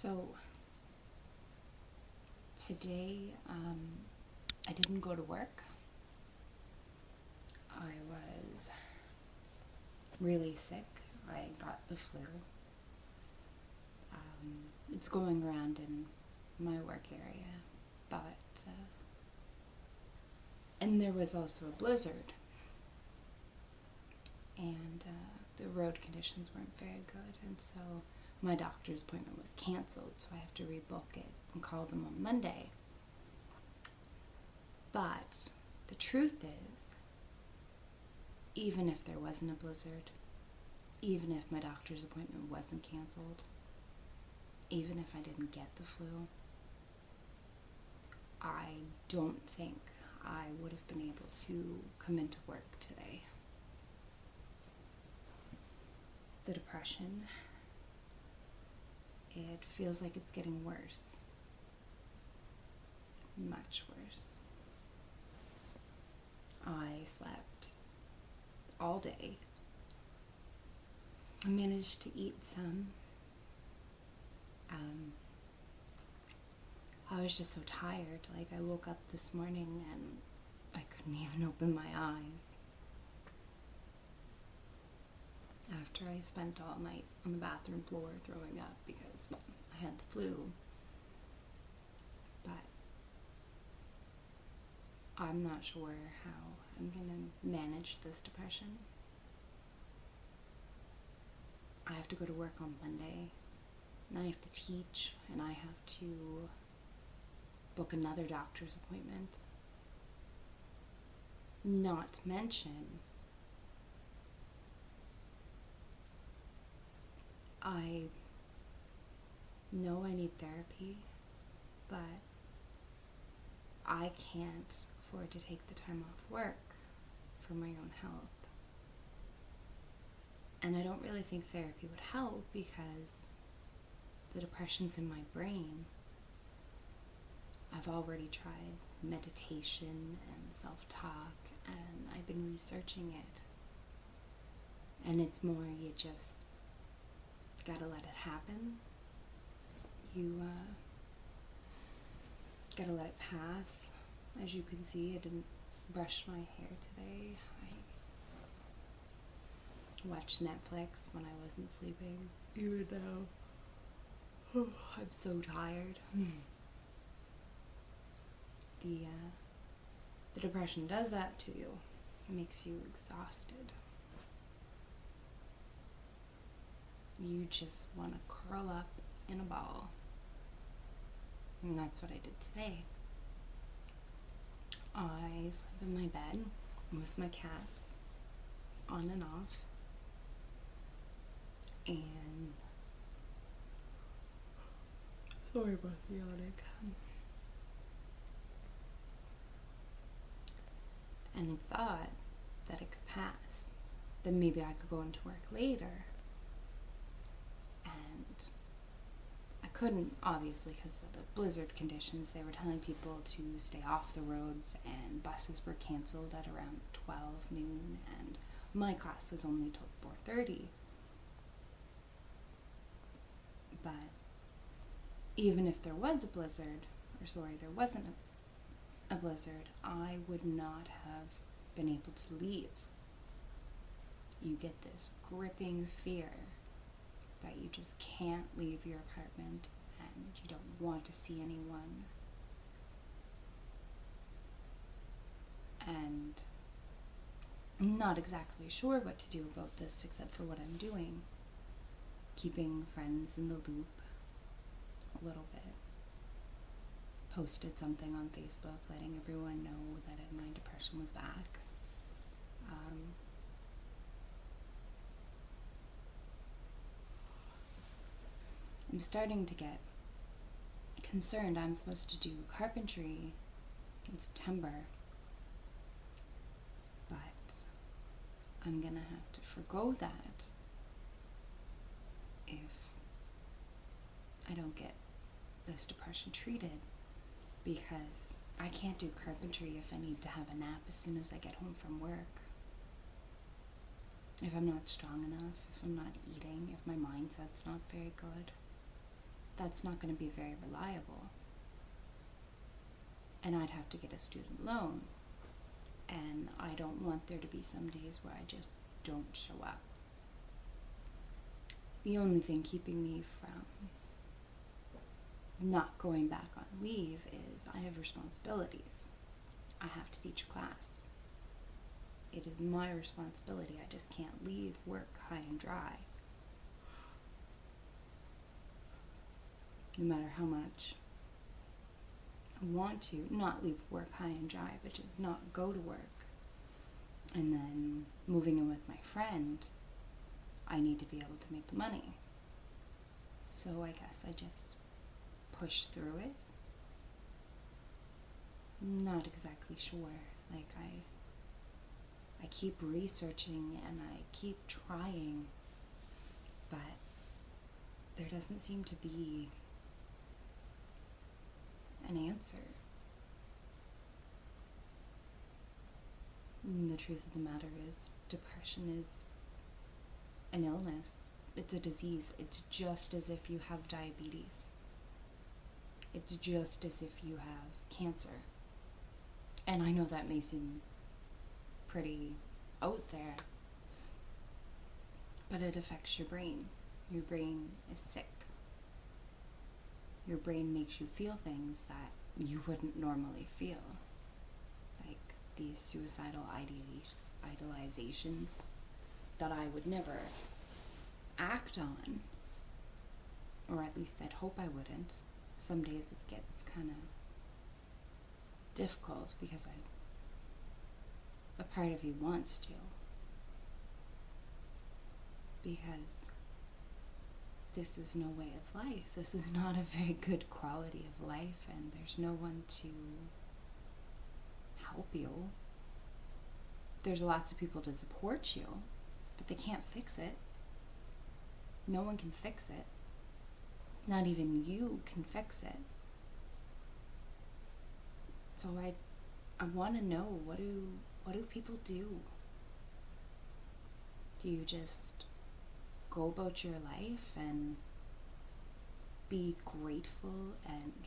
So today I didn't go to work. I was really sick. I got the flu. It's going around in my work area, but and there was also a blizzard, and the road conditions weren't very good, and so my doctor's appointment was canceled, so I have to rebook it and call them on Monday. But the truth is, even if there wasn't a blizzard, even if my doctor's appointment wasn't canceled, even if I didn't get the flu, I don't think I would have been able to come into work today. The depression, it feels like it's getting worse. Much worse. I slept all day. I managed to eat some. I was just so tired. Like, I woke up this morning and I couldn't even open my eyes. After I spent all night on the bathroom floor throwing up because, well, I had the flu. But I'm not sure how I'm going to manage this depression. I have to go to work on Monday, and I have to teach, and I have to book another doctor's appointment. Not to mention, I know I need therapy, but I can't afford to take the time off work for my own health. And I don't really think therapy would help because the depression's in my brain. I've already tried meditation and self-talk, and I've been researching it. And it's more, you just gotta let it happen. You gotta let it pass. As you can see, I didn't brush my hair today. I watched Netflix when I wasn't sleeping, even though I'm so tired. The depression does that to you. It makes you exhausted. You just want to curl up in a ball. And that's what I did today. I slept in my bed with my cats on and off. And sorry about the yawning. And I thought that it could pass. Then maybe I could go into work later. And I couldn't, obviously, because of the blizzard conditions. They were telling people to stay off the roads, and buses were canceled at around 12 noon, and my class was only till 4:30. But even if there was a blizzard, there wasn't a blizzard, I would not have been able to leave. You get this gripping fear that you just can't leave your apartment and you don't want to see anyone. And I'm not exactly sure what to do about this except for what I'm doing. Keeping friends in the loop a little bit. Posted something on Facebook letting everyone know that my depression was back. I'm starting to get concerned. I'm supposed to do carpentry in September, but I'm gonna have to forgo that if I don't get this depression treated, because I can't do carpentry if I need to have a nap as soon as I get home from work. If I'm not strong enough, if I'm not eating, if my mindset's not very good, that's not going to be very reliable. And I'd have to get a student loan. And I don't want there to be some days where I just don't show up. The only thing keeping me from not going back on leave is I have responsibilities. I have to teach a class. It is my responsibility. I just can't leave work high and dry. No matter how much I want to, not leave work high and dry, but just not go to work. And then moving in with my friend, I need to be able to make the money. So I guess I just push through it. Not exactly sure. Like I keep researching and I keep trying, but there doesn't seem to be an answer. And the truth of the matter is, depression is an illness. It's a disease. It's just as if you have diabetes. It's just as if you have cancer. And I know that may seem pretty out there, but it affects your brain. Your brain is sick. Your brain makes you feel things that you wouldn't normally feel, like these suicidal idealizations that I would never act on, or at least I'd hope I wouldn't. Some days it gets kind of difficult because a part of you wants to, because this is no way of life. This is not a very good quality of life, and there's no one to help you. There's lots of people to support you, but they can't fix it. No one can fix it. Not even you can fix it. So I want to know, what do people do? Do you just go about your life and be grateful and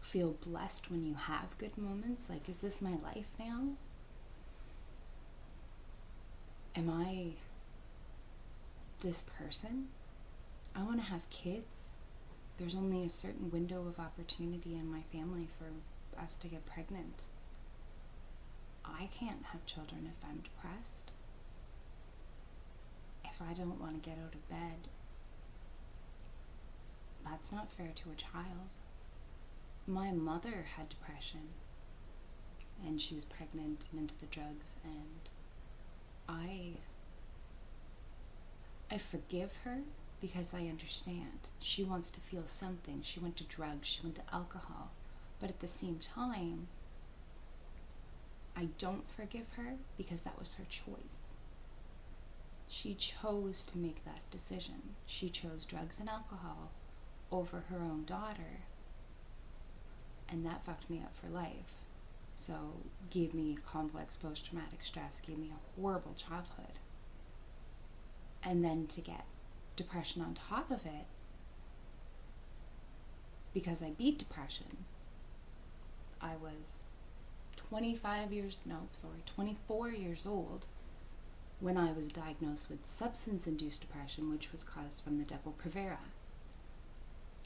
feel blessed when you have good moments? Like, is this my life now? Am I this person? I want to have kids. There's only a certain window of opportunity in my family for us to get pregnant. I can't have children if I'm depressed. If I don't want to get out of bed, that's not fair to a child. My mother had depression, and she was pregnant and into the drugs, and I forgive her because I understand. She wants to feel something. She went to drugs, she went to alcohol. But at the same time, I don't forgive her because that was her choice. She chose to make that decision. She chose drugs and alcohol over her own daughter. And that fucked me up for life. So gave me complex post-traumatic stress, gave me a horrible childhood. And then to get depression on top of it, because I beat depression. I was 24 years old when I was diagnosed with substance-induced depression, which was caused from the Depo-Provera.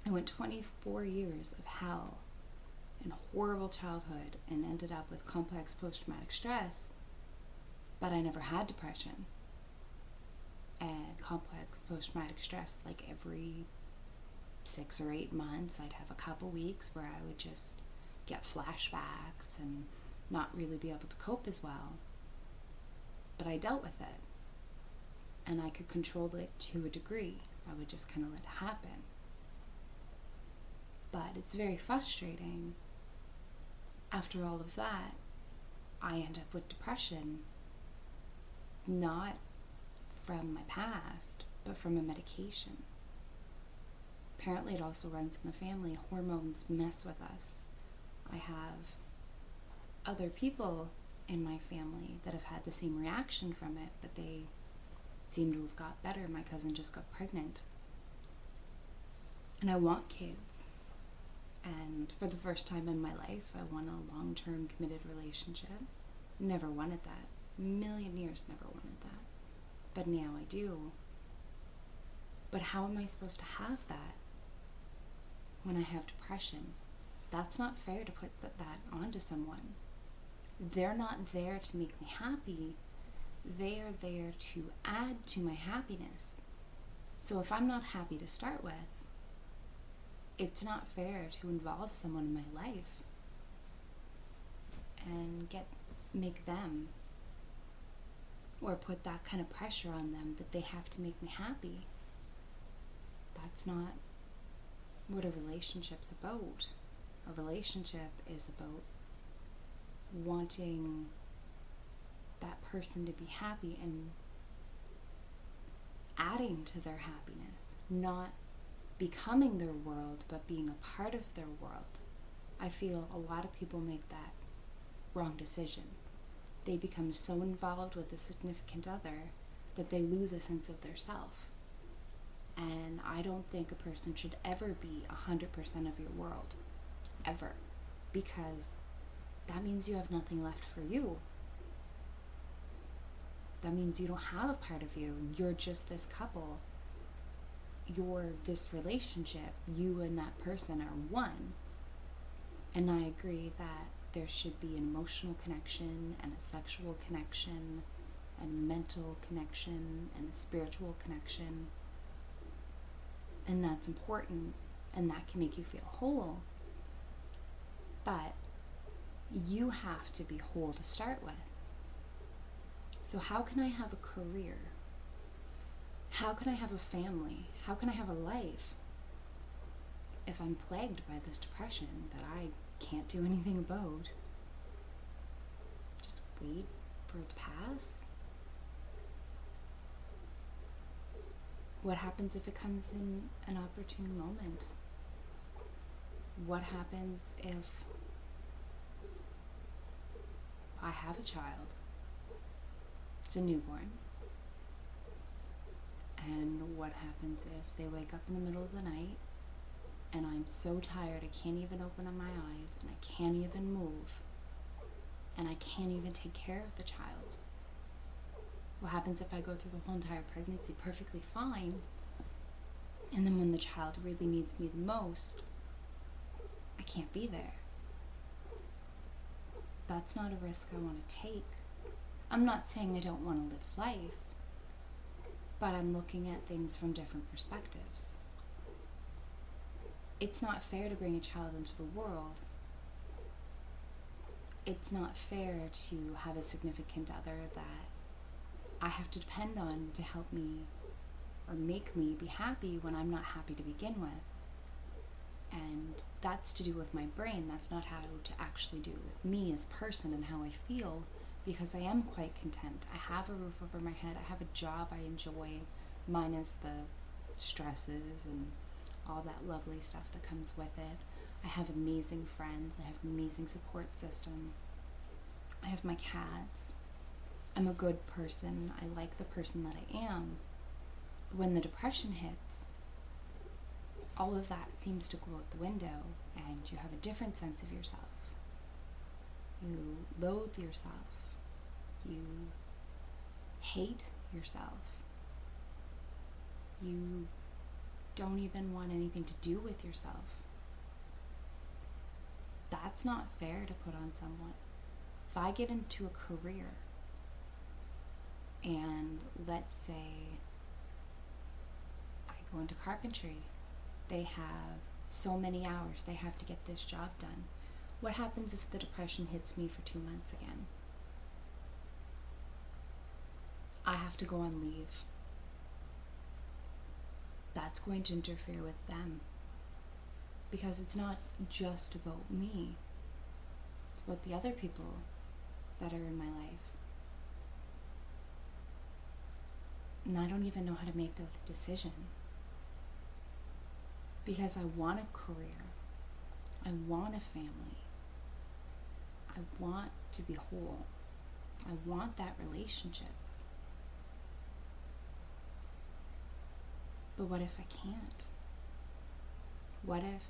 I went 24 years of hell and horrible childhood and ended up with complex post-traumatic stress, but I never had depression. And complex post-traumatic stress, like every 6 or 8 months, I'd have a couple weeks where I would just get flashbacks and not really be able to cope as well. But I dealt with it. And I could control it to a degree. I would just kind of let it happen. But it's very frustrating. After all of that, I end up with depression, not from my past, but from a medication. Apparently it also runs in the family. Hormones mess with us. I have other people in my family that have had the same reaction from it, but they seem to have got better. My cousin just got pregnant. And I want kids. And for the first time in my life, I want a long-term committed relationship. Never wanted that. Million years never wanted that. But now I do. But how am I supposed to have that when I have depression? That's not fair to put that onto someone. They're not there to make me happy. They are there to add to my happiness. So if I'm not happy to start with, it's not fair to involve someone in my life and make them, or put that kind of pressure on them that they have to make me happy. That's not what a relationship's about. A relationship is about wanting that person to be happy and adding to their happiness, not becoming their world, but being a part of their world. I feel a lot of people make that wrong decision. They become so involved with a significant other that they lose a sense of their self. And I don't think a person should ever be 100% of your world. Ever. Because that means you have nothing left for you. That means you don't have a part of you. You're just this couple. You're this relationship. You and that person are one. And I agree that there should be an emotional connection and a sexual connection and mental connection and a spiritual connection. And that's important, and that can make you feel whole. But you have to be whole to start with. So how can I have a career? How can I have a family? How can I have a life if I'm plagued by this depression that I can't do anything about? Just wait for it to pass? What happens if it comes in an opportune moment? What happens if I have a child? It's a newborn. And what happens if they wake up in the middle of the night and I'm so tired I can't even open up my eyes and I can't even move and I can't even take care of the child? What happens if I go through the whole entire pregnancy perfectly fine, and then when the child really needs me the most, I can't be there? That's not a risk I want to take. I'm not saying I don't want to live life, but I'm looking at things from different perspectives. It's not fair to bring a child into the world. It's not fair to have a significant other that I have to depend on to help me or make me be happy when I'm not happy to begin with. And that's to do with my brain. That's not how to actually do with me as a person and how I feel, because I am quite content. I have a roof over my head. I have a job I enjoy, minus the stresses and all that lovely stuff that comes with it. I have amazing friends. I have an amazing support system. I have my cats. I'm a good person. I like the person that I am. But when the depression hits, all of that seems to go out the window, and you have a different sense of yourself. You loathe yourself. You hate yourself. You don't even want anything to do with yourself. That's not fair to put on someone. If I get into a career, and let's say I go into carpentry, they have so many hours, they have to get this job done. What happens if the depression hits me for 2 months again? I have to go on leave. That's going to interfere with them, because it's not just about me. It's about the other people that are in my life. And I don't even know how to make the decision, because I want a career. I want a family. I want to be whole. I want that relationship. But what if I can't? What if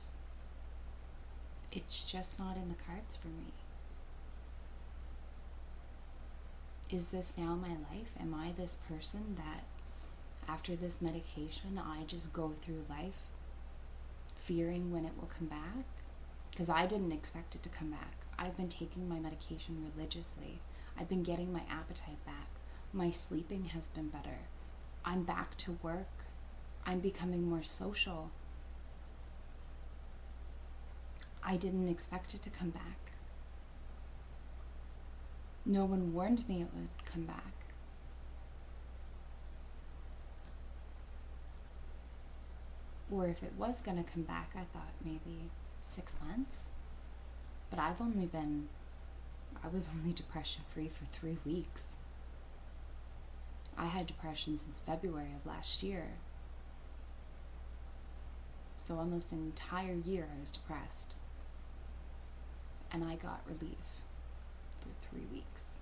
it's just not in the cards for me? Is this now my life? Am I this person that after this medication I just go through life fearing when it will come back? Because I didn't expect it to come back. I've been taking my medication religiously. I've been getting my appetite back. My sleeping has been better. I'm back to work. I'm becoming more social. I didn't expect it to come back. No one warned me it would come back. Or if it was going to come back, I thought maybe 6 months. But I was only depression free for 3 weeks. I had depression since February of last year. So almost an entire year I was depressed. And I got relief for 3 weeks.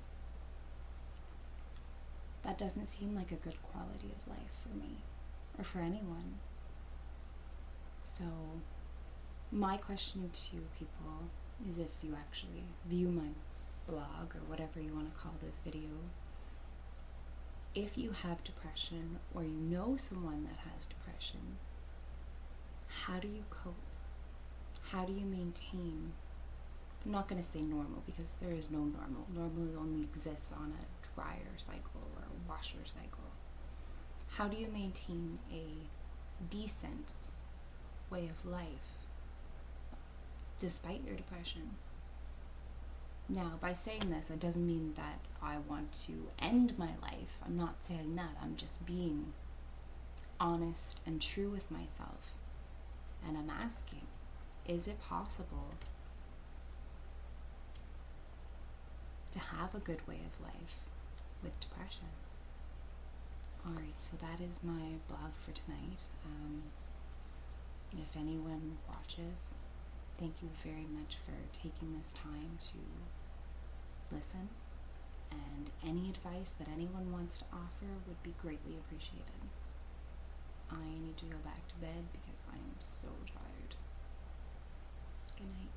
That doesn't seem like a good quality of life for me or for anyone. So my question to people is, if you actually view my blog or whatever you want to call this video, if you have depression or you know someone that has depression, how do you cope? How do you maintain? I'm not going to say normal, because there is no normal. Normal only exists on a dryer cycle or a washer cycle. How do you maintain a decent way of life despite your depression? Now, by saying this, it doesn't mean that I want to end my life. I'm not saying that. I'm just being honest and true with myself. And I'm asking, is it possible to have a good way of life with depression? Alright, so that is my blog for tonight. If anyone watches, thank you very much for taking this time to listen. And any advice that anyone wants to offer would be greatly appreciated. I need to go back to bed because I am so tired. Good night.